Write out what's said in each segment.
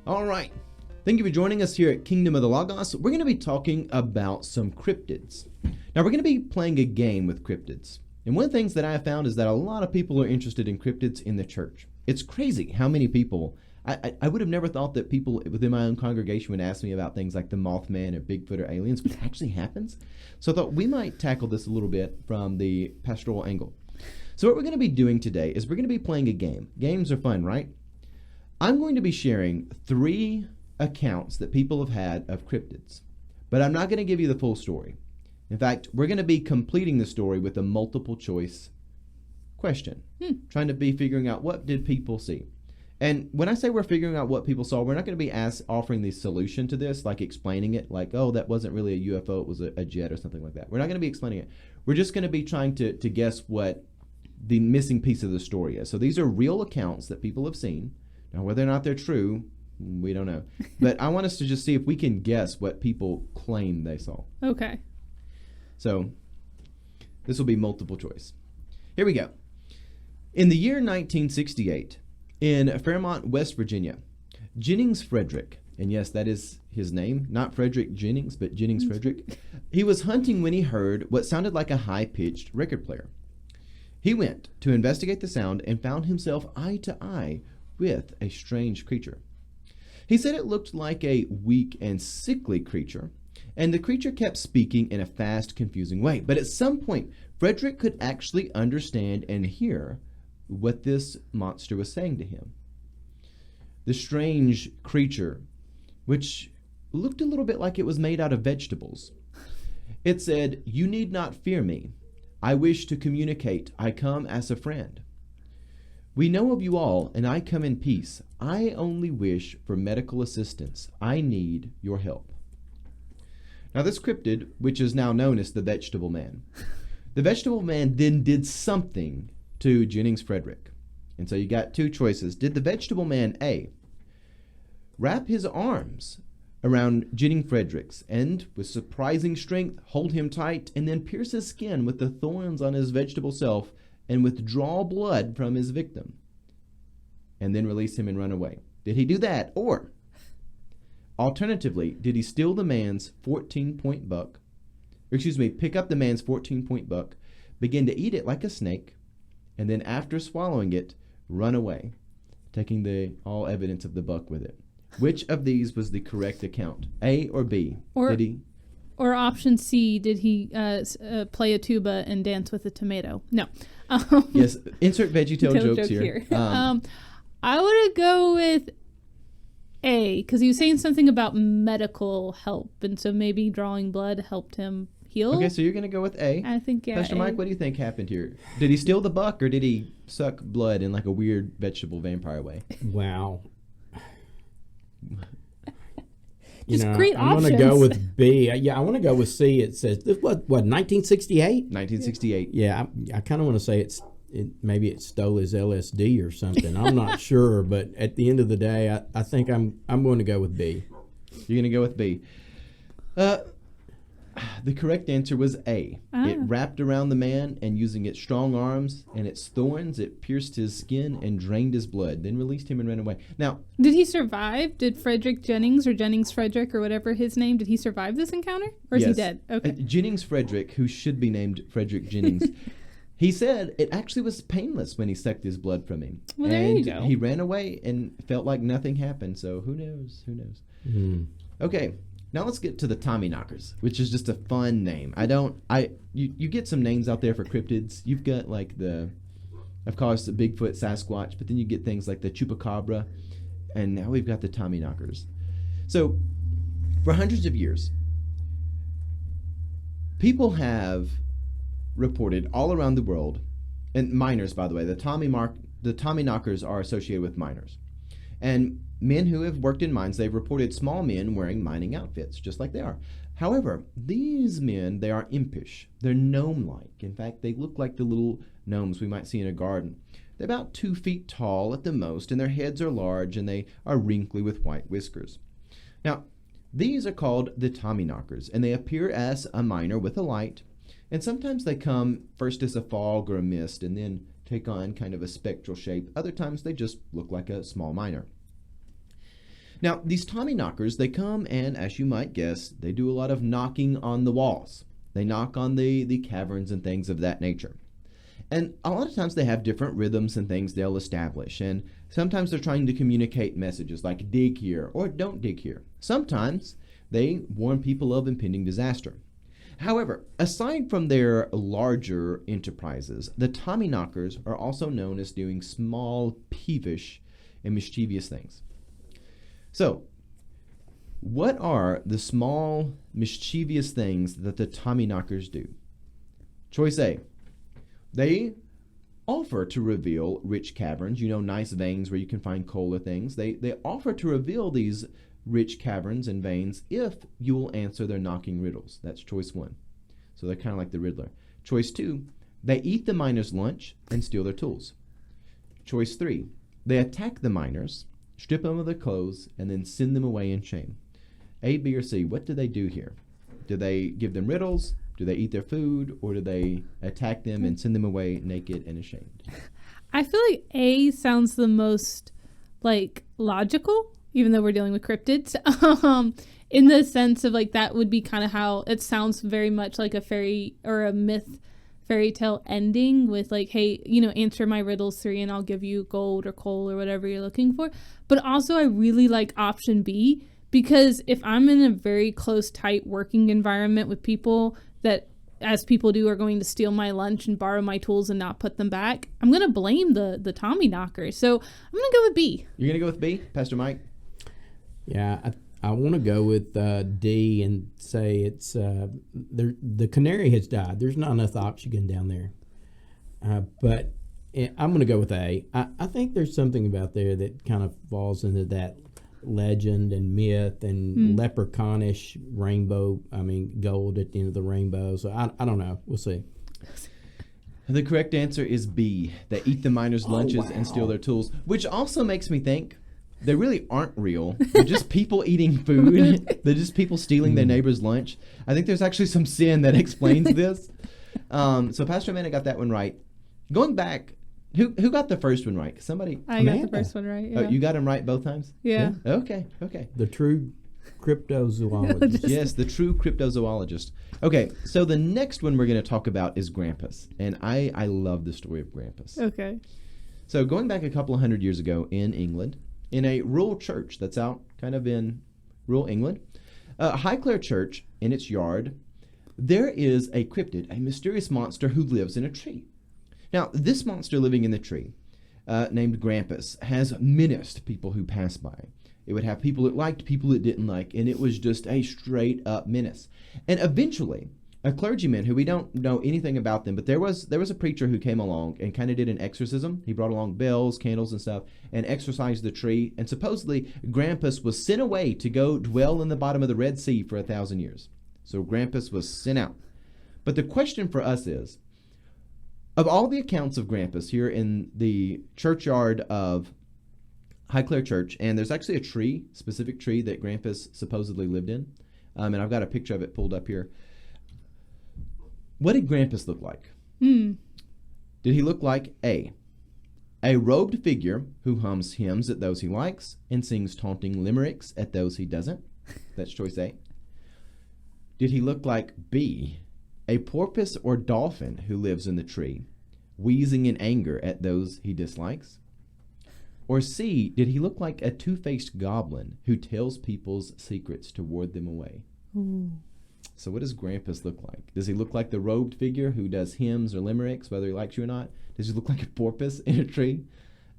All right. Thank you for joining us here at Kingdom of the Logos. We're going to be talking about some cryptids. Now, we're going to be playing a game with cryptids. And one of the things that I have found is that a lot of people are interested in cryptids in the church. It's crazy how many people, I would have never thought that people within my own congregation would ask me about things like the Mothman or Bigfoot or aliens, which actually happens. So I thought we might tackle this a little bit from the pastoral angle. So what we're going to be doing today is we're going to be playing a game. Games are fun, right? I'm going to be sharing 3 accounts that people have had of cryptids, but I'm not going to give you the full story. In fact, we're going to be completing the story with a multiple choice question, trying to be figuring out what did people see. And when I say we're figuring out what people saw, we're not going to be offering the solution to this, like explaining it, like, oh, that wasn't really a UFO, it was a jet or something like that. We're not going to be explaining it. We're just going to be trying to guess what the missing piece of the story is. So these are real accounts that people have seen. Now, whether or not they're true, we don't know. But I want us to just see if we can guess what people claim they saw. Okay. So this will be multiple choice. Here we go. In the year 1968, in Fairmont, West Virginia, Jennings Frederick, and yes, that is his name, not Frederick Jennings, but Jennings Frederick, he was hunting when he heard what sounded like a high-pitched record player. He went to investigate the sound and found himself eye to eye with a strange creature. He said it looked like a weak and sickly creature, and the creature kept speaking in a fast, confusing way. But at some point, Frederick could actually understand and hear what this monster was saying to him. The strange creature, which looked a little bit like it was made out of vegetables. It said, "You need not fear me. I wish to communicate. I come as a friend. We know of you all, and I come in peace. I only wish for medical assistance. I need your help." Now, this cryptid, which is now known as the Vegetable Man, the Vegetable Man then did something to Jennings Frederick. And so you got 2 choices. Did the Vegetable Man, A, wrap his arms around Jennings Frederick's and, with surprising strength, hold him tight and then pierce his skin with the thorns on his vegetable self and withdraw blood from his victim, and then release him and run away? Did he do that? Or, alternatively, did he steal the man's 14-point buck, pick up the man's 14-point buck, begin to eat it like a snake, and then after swallowing it, run away, taking all evidence of the buck with it? Which of these was the correct account? A or B? Or option C, did he play a tuba and dance with a tomato? No. Yes, insert VeggieTale jokes here. I would go with A, because he was saying something about medical help, and so maybe drawing blood helped him heal. Okay, so you're going to go with A. I think, yeah. Pastor Mike, what do you think happened here? Did he steal the buck, or did he suck blood in like a weird vegetable vampire way? Wow. Great I'm options. going to go with B. Yeah, I want to go with C. It says, what 1968? 1968. Yeah, I kind of want to say maybe it stole his LSD or something. I'm not sure, but at the end of the day, I think I'm going to go with B. You're going to go with B. The correct answer was A. It wrapped around the man, and using its strong arms and its thorns, it pierced his skin and drained his blood, then released him and ran away. Now, did he survive? Did Frederick Jennings, or Jennings Frederick, or whatever his name, did he survive this encounter? Or is he dead? Okay. Jennings Frederick, who should be named Frederick Jennings, he said it actually was painless when he sucked his blood from him. Well, there you go. He ran away and felt like nothing happened, so who knows? Okay. Now let's get to the Tommyknockers, which is just a fun name. You get some names out there for cryptids. You've got like of course, the Bigfoot, Sasquatch, but then you get things like the Chupacabra, and now we've got the Tommyknockers. So, for hundreds of years, people have reported all around the world, and miners, by the way, the Tommyknockers are associated with miners. And men who have worked in mines, they've reported small men wearing mining outfits, just like they are. However, these men, they are impish. They're gnome-like. In fact, they look like the little gnomes we might see in a garden. They're about 2 feet tall at the most, and their heads are large, and they are wrinkly with white whiskers. Now, these are called the Tommyknockers, and they appear as a miner with a light, and sometimes they come first as a fog or a mist, and then take on kind of a spectral shape. Other times, they just look like a small miner. Now, these Tommyknockers, they come and, as you might guess, they do a lot of knocking on the walls. They knock on the caverns and things of that nature. And a lot of times they have different rhythms and things they'll establish. And sometimes they're trying to communicate messages like dig here or don't dig here. Sometimes they warn people of impending disaster. However, aside from their larger enterprises, the Tommyknockers are also known as doing small, peevish, and mischievous things. So, what are the small, mischievous things that the Tommyknockers do? Choice A. They offer to reveal rich caverns, nice veins where you can find coal or things. They offer to reveal these rich caverns and veins if you will answer their knocking riddles. That's choice 1. So they're kind of like the Riddler. Choice 2, they eat the miners' lunch and steal their tools. Choice 3, they attack the miners, strip them of their clothes, and then send them away in shame. A, B, or C, what do they do here? Do they give them riddles? Do they eat their food? Or do they attack them and send them away naked and ashamed? I feel like A sounds the most, logical, even though we're dealing with cryptids. In the sense of, that would be kind of how it sounds very much like a fairy or a myth fairy tale ending with, hey, answer my riddles 3 and I'll give you gold or coal or whatever you're looking for. But also I really like option B, because if I'm in a very close, tight working environment with people that, as people do, are going to steal my lunch and borrow my tools and not put them back, I'm going to blame the Tommyknockers. So I'm going to go with B. You're going to go with B, Pastor Mike? Yeah, I want to go with D and say it's the canary has died. There's not enough oxygen down there. But I'm going to go with A. I think there's something about there that kind of falls into that legend and myth and leprechaunish gold at the end of the rainbow. So I don't know. We'll see. The correct answer is B. They eat the miners' lunches and steal their tools, which also makes me think they really aren't real. They're just people eating food. They're just people stealing their neighbor's lunch. I think there's actually some sin that explains this. So Pastor Amanda got that one right. Going back, who got the first one right? Somebody. I got the first one right. Yeah. Oh, you got them right both times? Yeah. Okay. The true cryptozoologist. Yes, the true cryptozoologist. Okay, so the next one we're going to talk about is Grampus. And I love the story of Grampus. Okay. So going back a couple of hundred years ago in England, in a rural church that's out kind of in rural England, Highclere Church, in its yard, there is a cryptid, a mysterious monster who lives in a tree. Now, this monster living in the tree, named Grampus, has menaced people who pass by. It would have people it liked, people it didn't like, and it was just a straight-up menace. And eventually, a clergyman who we don't know anything about them, but there was a preacher who came along and kind of did an exorcism. He brought along bells, candles, and stuff, and exorcised the tree. And supposedly, Grampus was sent away to go dwell in the bottom of the Red Sea for 1,000 years. So Grampus was sent out. But the question for us is, of all the accounts of Grampus here in the churchyard of Highclere Church, and there's actually a specific tree that Grampus supposedly lived in, and I've got a picture of it pulled up here. What did Grampus look like? Did he look like A robed figure who hums hymns at those he likes and sings taunting limericks at those he doesn't? That's choice A. Did he look like B, a porpoise or dolphin who lives in the tree, wheezing in anger at those he dislikes? Or C, did he look like a two-faced goblin who tells people's secrets to ward them away? Ooh. So what does Grampus look like? Does he look like the robed figure who does hymns or limericks, whether he likes you or not? Does he look like a porpoise in a tree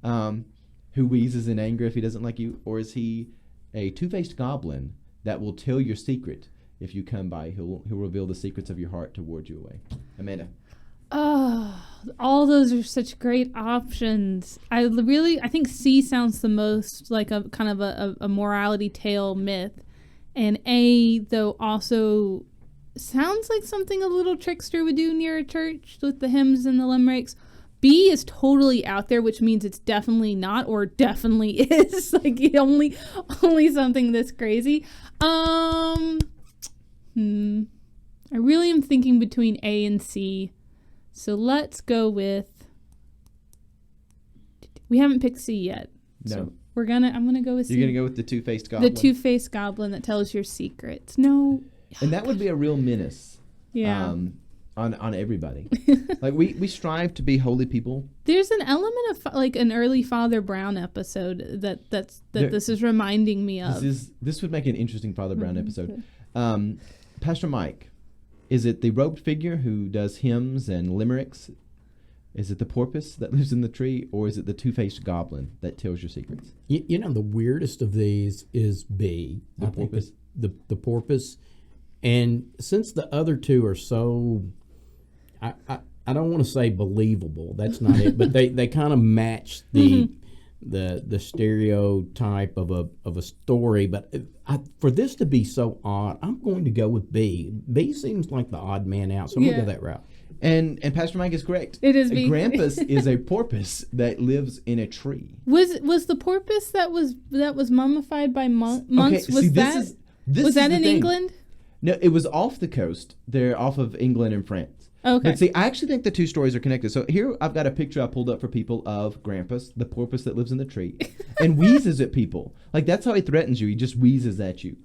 who wheezes in anger if he doesn't like you? Or is he a two-faced goblin that will tell your secret if you come by? He'll reveal the secrets of your heart to ward you away. Amanda? Oh, all those are such great options. I think C sounds the most like a kind of a morality tale myth. And A, though, also sounds like something a little trickster would do near a church with the hymns and the limericks. B is totally out there, which means it's definitely not, or definitely is. Like only something this crazy. I really am thinking between A and C. So let's go with. We haven't picked C yet. No. So I'm gonna go with You're gonna go with the two-faced goblin. the two-faced goblin that tells your secrets. No. And that would be a real menace. Yeah. On everybody. Like we strive to be holy people. There's an element of like an early Father Brown episode that this is reminding me of. This would make an interesting Father Brown episode. Pastor Mike, is it the robed figure who does hymns and limericks? Is it the porpoise that lives in the tree, or is it the two-faced goblin that tells your secrets? You know, the weirdest of these is B. The porpoise? The porpoise. And since the other two are so, I don't want to say believable. That's not it. But they kind of match the stereotype of a story. But for this to be so odd, I'm going to go with B. B seems like the odd man out, so I'm going to go that route. And Pastor Mike is correct. It is B. Grampus is a porpoise that lives in a tree. Was the porpoise that was mummified by monks? Okay, Was that in England? No, it was off the coast. They're off of England and France. Okay. But see, I actually think the two stories are connected. So here I've got a picture I pulled up for people of Grampus, the porpoise that lives in the tree, and wheezes at people. Like, that's how he threatens you. He just wheezes at you.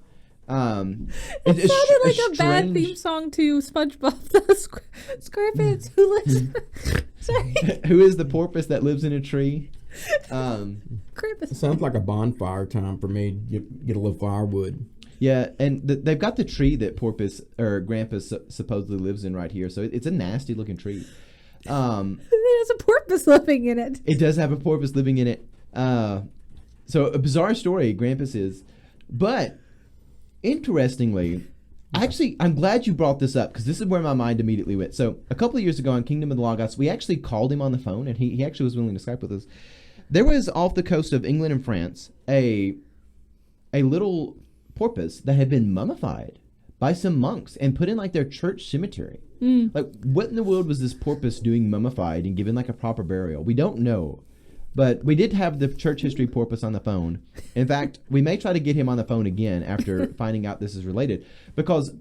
It sounded like a bad theme song to SpongeBob. The Squarepants who lives. Sorry. Who is the porpoise that lives in a tree? Grampus. It sounds like a bonfire time for me. Get a little firewood. Yeah, and they've got the tree that Grampus supposedly lives in right here. So it's a nasty looking tree. There's a porpoise living in it. It does have a porpoise living in it. So a bizarre story, Grampus is. But interestingly, actually, I'm glad you brought this up because this is where my mind immediately went. So a couple of years ago on Kingdom of the Logos, we actually called him on the phone, and he actually was willing to Skype with us. There was off the coast of England and France a little porpoise that had been mummified by some monks and put in like their church cemetery. Like, what in the world was this porpoise doing mummified and given like a proper burial? We don't know. But we did have the church history porpoise on the phone. In fact, we may try to get him on the phone again after finding out this is related, because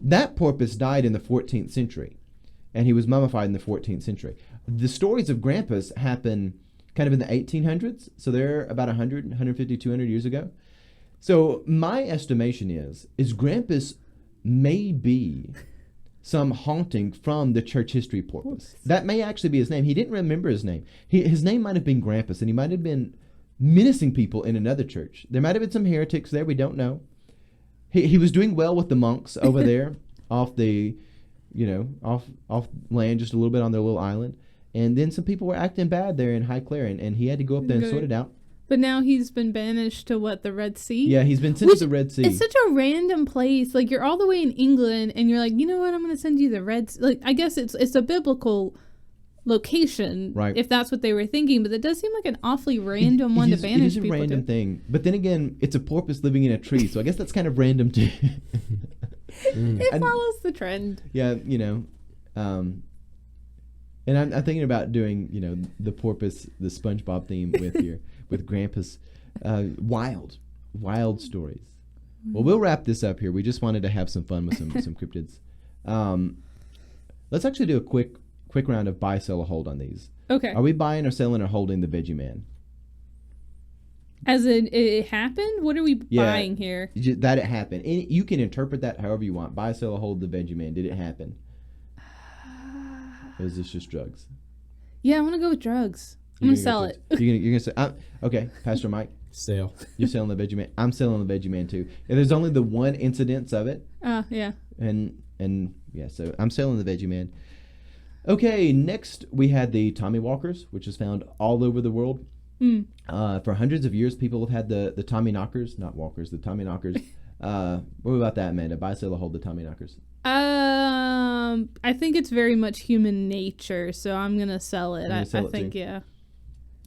that porpoise died in the 14th century and he was mummified in the 14th century. The stories of Grampus happen kind of in the 1800s, so they're about 100, 150, 200 years ago. So my estimation is Grampus may be some haunting from the church history porpoise. That may actually be his name. He didn't remember his name. His name might have been Grampus, and he might have been menacing people in another church. There might have been some heretics there. We don't know. He was doing well with the monks over there off the, off land just a little bit on their little island. And then some people were acting bad there in Highclere, and he had to go up there and sort it out. But now he's been banished to the Red Sea? Yeah, he's been sent to the Red Sea. It's such a random place. Like, you're all the way in England, and you're like, you know what, I'm going to send you the Red Sea. Like, I guess it's a biblical location, right, if that's what they were thinking. But that does seem like an awfully random one to banish people to. It is a random thing. But then again, it's a porpoise living in a tree, so I guess that's kind of random, too. It follows the trend. Yeah, and I'm thinking about doing, the porpoise, the SpongeBob theme with Grampus. Wild stories. Well, we'll wrap this up here. We just wanted to have some fun with some cryptids. Let's actually do a quick round of buy, sell, or hold on these. Okay. Are we buying or selling or holding the Veggie Man? As it happened? What are we buying here? That it happened. And you can interpret that however you want. Buy, sell, or hold the Veggie Man. Did it happen? Or is this just drugs? Yeah, I want to go with drugs. I'm going to sell it. You're going to say, okay, Pastor Mike. Sell. You're selling the Veggie Man. I'm selling the Veggie Man too. And there's only the one incidence of it. Yeah. And yeah, so I'm selling the Veggie Man. Okay, next we had the Tommy Walkers, which is found all over the world. For hundreds of years, people have had the Tommy Knockers, not Walkers, the Tommy Knockers. What about that, Amanda? Buy, sell, or hold the Tommy Knockers? I think it's very much human nature, so I'm gonna sell it. I think, yeah.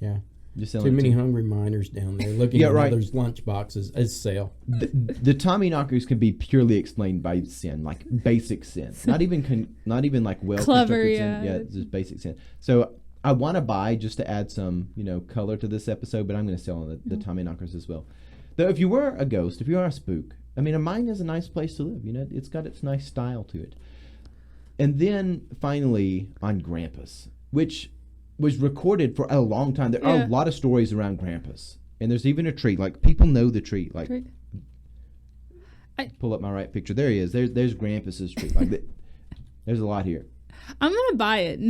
Yeah. Too many hungry miners down there looking at others' lunch boxes as sale. The Tommy Knockers can be purely explained by sin, like basic sin, not even like well clever, sin. Yeah, just basic sin. So I want to buy just to add some color to this episode, but I'm going to sell the Tommy Knockers as well. Though if you were a ghost, if you are a spook, I mean, a mine is a nice place to live. It's got its nice style to it. And then finally on Grampus, which was recorded for a long time. There are a lot of stories around Grampus. And there's even a tree. Like, people know the tree. Like, Tree. pull up my right picture. There he is. There's Grampus's tree. Like, there's a lot here. I'm gonna buy it.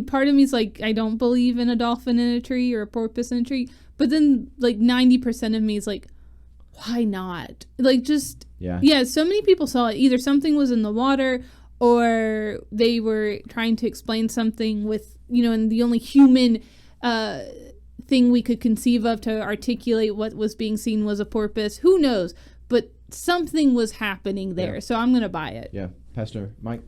Part of me's like, I don't believe in a dolphin in a tree or a porpoise in a tree. But then, like, 90% of me is like, why not? Like, just yeah. So many people saw it. Either something was in the water, or they were trying to explain something with, and the only human thing we could conceive of to articulate what was being seen was a porpoise. Who knows? But something was happening there. Yeah. So I'm gonna buy it. Yeah, Pastor Mike.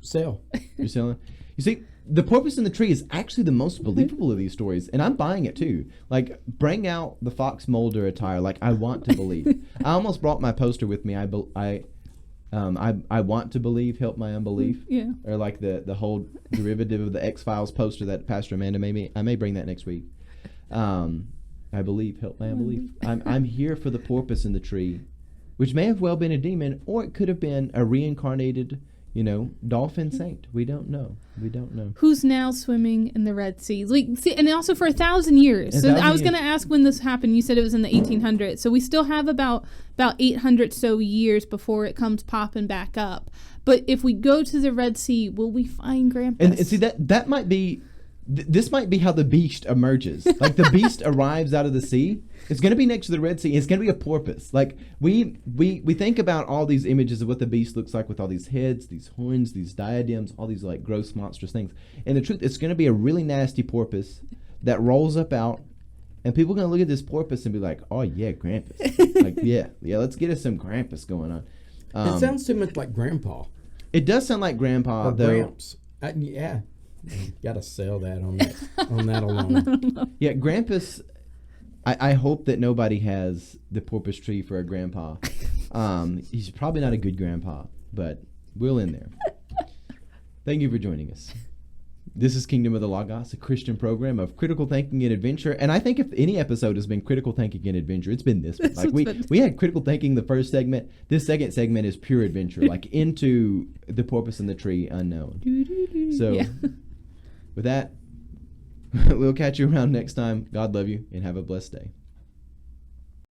Sell. You're selling. You see, the porpoise in the tree is actually the most believable of these stories, and I'm buying it too. Like, bring out the Fox Mulder attire. Like, I want to believe. I almost brought my poster with me. I want to believe, help my unbelief. Yeah. Or like the whole derivative of the X-Files poster that Pastor Amanda made me. I may bring that next week. I believe, help my unbelief. I'm here for the porpoise in the tree, which may have well been a demon, or it could have been a reincarnated, dolphin saint. We don't know. Who's now swimming in the Red Sea? And also for 1,000 years. So I was going to ask when this happened. You said it was in the 1800s. So we still have about 800 so years before it comes popping back up. But if we go to the Red Sea, will we find Grampus? And see, that might be... This might be how the beast emerges. Like, the beast arrives out of the sea. It's going to be next to the Red Sea. It's going to be a porpoise. Like, we think about all these images of what the beast looks like with all these heads, these horns, these diadems, all these, like, gross, monstrous things. And the truth, it's going to be a really nasty porpoise that rolls up out, and people are going to look at this porpoise and be like, oh, yeah, Grampus. Like, yeah, let's get us some Grampus going on. It sounds too much like Grandpa. It does sound like Grandpa, or though. Gramps. Yeah. Got to sell that on that alone. Yeah, Grampus. I hope that nobody has the porpoise tree for a grandpa. He's probably not a good grandpa, but we'll in there. Thank you for joining us. This is Kingdom of the Logos, a Christian program of critical thinking and adventure. And I think if any episode has been critical thinking and adventure, it's been this one. Like, we had critical thinking the first segment. This second segment is pure adventure, like into the porpoise in the tree unknown. So, yeah. With that, we'll catch you around next time. God love you and have a blessed day.